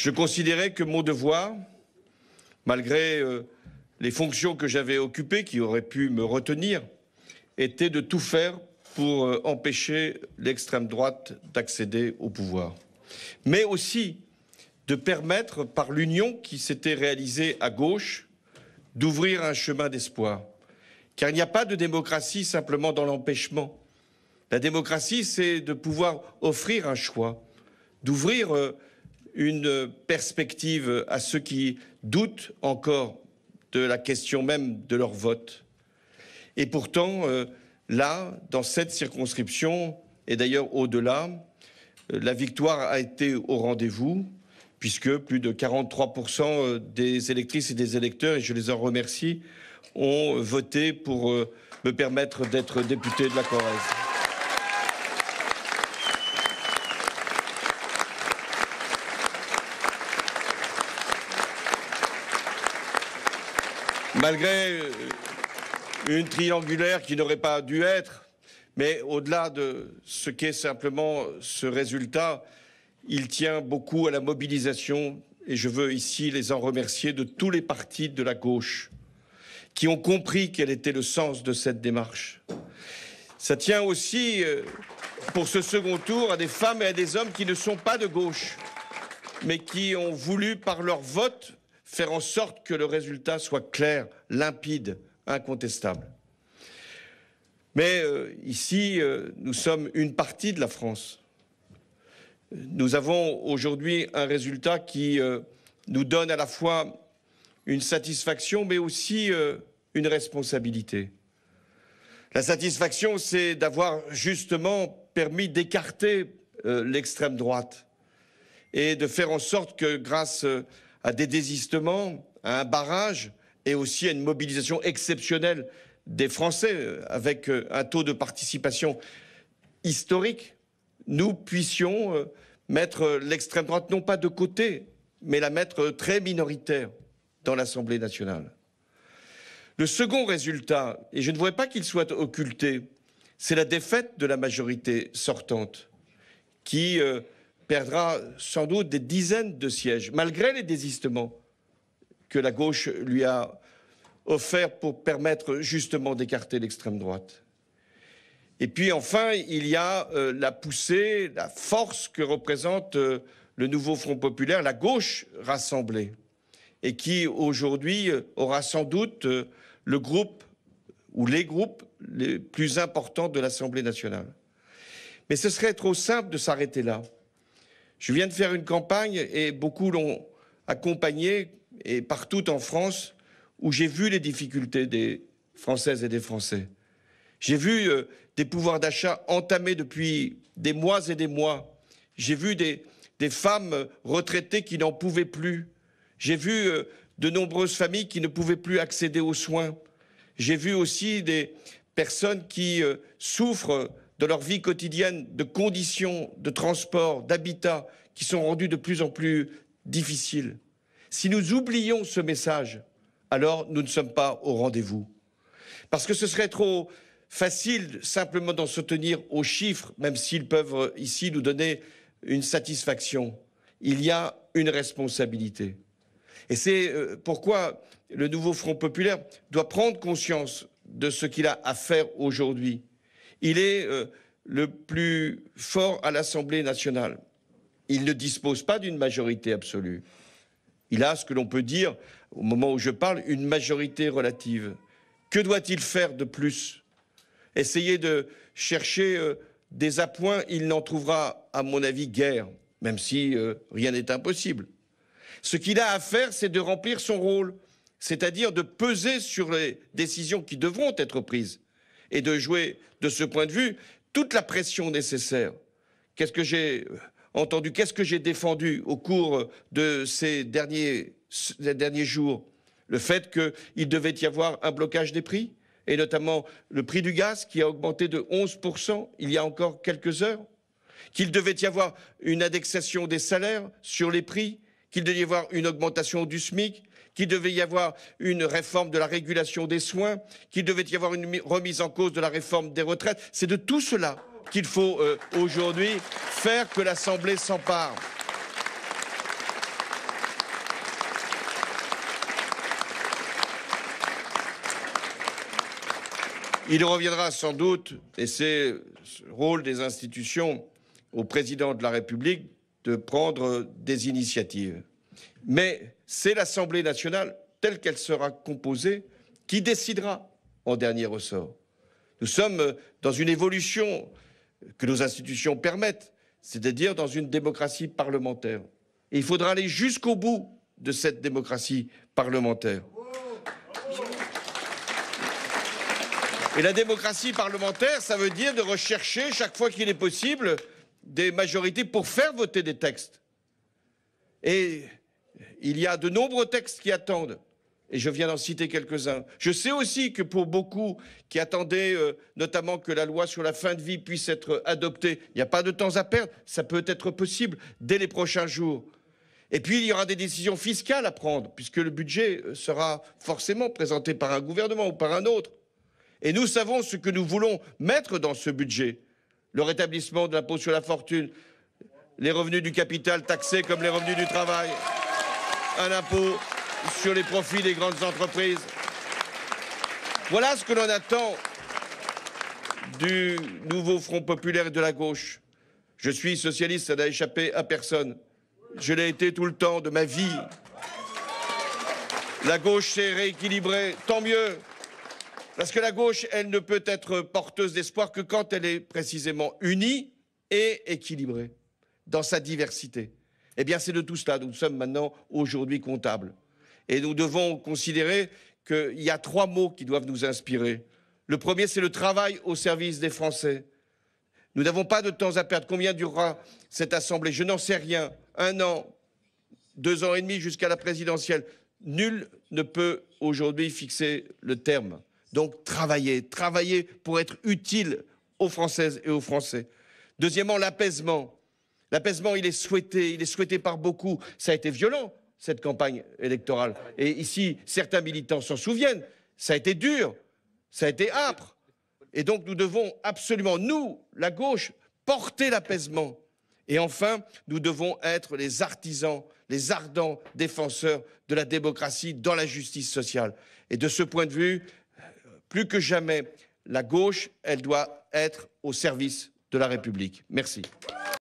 Je considérais que mon devoir, malgré les fonctions que j'avais occupées, qui auraient pu me retenir, était de tout faire pour empêcher l'extrême droite d'accéder au pouvoir. Mais aussi de permettre, par l'union qui s'était réalisée à gauche, d'ouvrir un chemin d'espoir. Car il n'y a pas de démocratie simplement dans l'empêchement. La démocratie, c'est de pouvoir offrir un choix, d'ouvrir une perspective à ceux qui doutent encore de la question même de leur vote. Et pourtant, là, dans cette circonscription, et d'ailleurs au-delà, la victoire a été au rendez-vous, puisque plus de 43% des électrices et des électeurs, et je les en remercie, ont voté pour me permettre d'être député de la Corrèze. Malgré une triangulaire qui n'aurait pas dû être, mais au-delà de ce qu'est simplement ce résultat, il tient beaucoup à la mobilisation, et je veux ici les en remercier, de tous les partis de la gauche qui ont compris quel était le sens de cette démarche. Ça tient aussi, pour ce second tour, à des femmes et à des hommes qui ne sont pas de gauche, mais qui ont voulu, par leur vote, faire en sorte que le résultat soit clair, limpide, incontestable. Mais ici, nous sommes une partie de la France. Nous avons aujourd'hui un résultat qui nous donne à la fois une satisfaction, mais aussi une responsabilité. La satisfaction, c'est d'avoir justement permis d'écarter l'extrême droite et de faire en sorte que, grâce à des désistements, à un barrage et aussi à une mobilisation exceptionnelle des Français, avec un taux de participation historique, nous puissions mettre l'extrême droite non pas de côté, mais la mettre très minoritaire dans l'Assemblée nationale. Le second résultat, et je ne voudrais pas qu'il soit occulté, c'est la défaite de la majorité sortante, qui perdra sans doute des dizaines de sièges, malgré les désistements que la gauche lui a offerts pour permettre justement d'écarter l'extrême droite. Et puis enfin, il y a la poussée, la force que représente le nouveau Front populaire, la gauche rassemblée, et qui aujourd'hui aura sans doute le groupe ou les groupes les plus importants de l'Assemblée nationale. Mais ce serait trop simple de s'arrêter là. Je viens de faire une campagne et beaucoup l'ont accompagnée, et partout en France, où j'ai vu les difficultés des Françaises et des Français. J'ai vu des pouvoirs d'achat entamés depuis des mois et des mois. J'ai vu des femmes retraitées qui n'en pouvaient plus. J'ai vu de nombreuses familles qui ne pouvaient plus accéder aux soins. J'ai vu aussi des personnes qui souffrent de leur vie quotidienne, de conditions de transport, d'habitat, qui sont rendues de plus en plus difficiles. Si nous oublions ce message, alors nous ne sommes pas au rendez-vous. Parce que ce serait trop facile simplement d'en se tenir aux chiffres, même s'ils peuvent ici nous donner une satisfaction. Il y a une responsabilité. Et c'est pourquoi le nouveau Front populaire doit prendre conscience de ce qu'il a à faire aujourd'hui. Il est le plus fort à l'Assemblée nationale. Il ne dispose pas d'une majorité absolue. Il a ce que l'on peut dire, au moment où je parle, une majorité relative. Que doit-il faire de plus? Essayer de chercher des appoints, il n'en trouvera, à mon avis, guère, même si rien n'est impossible. Ce qu'il a à faire, c'est de remplir son rôle, c'est-à-dire de peser sur les décisions qui devront être prises et de jouer, de ce point de vue, toute la pression nécessaire. Qu'est-ce que j'ai entendu, qu'est-ce que j'ai défendu au cours de ces derniers jours? Le fait qu'il devait y avoir un blocage des prix, et notamment le prix du gaz qui a augmenté de 11% il y a encore quelques heures, qu'il devait y avoir une indexation des salaires sur les prix, qu'il devait y avoir une augmentation du SMIC, qu'il devait y avoir une réforme de la régulation des soins, qu'il devait y avoir une remise en cause de la réforme des retraites. C'est de tout cela qu'il faut aujourd'hui faire que l'Assemblée s'empare. Il reviendra sans doute, et c'est le rôle des institutions, au président de la République de prendre des initiatives. Mais c'est l'Assemblée nationale, telle qu'elle sera composée, qui décidera en dernier ressort. Nous sommes dans une évolution que nos institutions permettent, c'est-à-dire dans une démocratie parlementaire. Et il faudra aller jusqu'au bout de cette démocratie parlementaire. Et la démocratie parlementaire, ça veut dire de rechercher, chaque fois qu'il est possible, des majorités pour faire voter des textes. Et il y a de nombreux textes qui attendent. Et je viens d'en citer quelques-uns. Je sais aussi que pour beaucoup qui attendaient notamment que la loi sur la fin de vie puisse être adoptée, il n'y a pas de temps à perdre, ça peut être possible dès les prochains jours. Et puis il y aura des décisions fiscales à prendre, puisque le budget sera forcément présenté par un gouvernement ou par un autre. Et nous savons ce que nous voulons mettre dans ce budget. Le rétablissement de l'impôt sur la fortune, les revenus du capital taxés comme les revenus du travail, un impôt sur les profits des grandes entreprises. Voilà ce que l'on attend du nouveau Front populaire et de la gauche. Je suis socialiste, ça n'a échappé à personne. Je l'ai été tout le temps de ma vie. La gauche s'est rééquilibrée, tant mieux. Parce que la gauche, elle ne peut être porteuse d'espoir que quand elle est précisément unie et équilibrée dans sa diversité. Eh bien, c'est de tout cela. Nous sommes maintenant aujourd'hui comptables. Et nous devons considérer qu'il y a 3 mots qui doivent nous inspirer. Le premier, c'est le travail au service des Français. Nous n'avons pas de temps à perdre. Combien durera cette Assemblée? Je n'en sais rien. 1 an, 2 ans et demi jusqu'à la présidentielle. Nul ne peut aujourd'hui fixer le terme. Donc travailler pour être utile aux Françaises et aux Français. Deuxièmement, l'apaisement. L'apaisement, il est souhaité par beaucoup. Ça a été violent, cette campagne électorale. Et ici, certains militants s'en souviennent. Ça a été dur, ça a été âpre. Et donc nous devons absolument, nous, la gauche, porter l'apaisement. Et enfin, nous devons être les artisans, les ardents défenseurs de la démocratie dans la justice sociale. Et de ce point de vue, plus que jamais, la gauche, elle doit être au service de la République. Merci.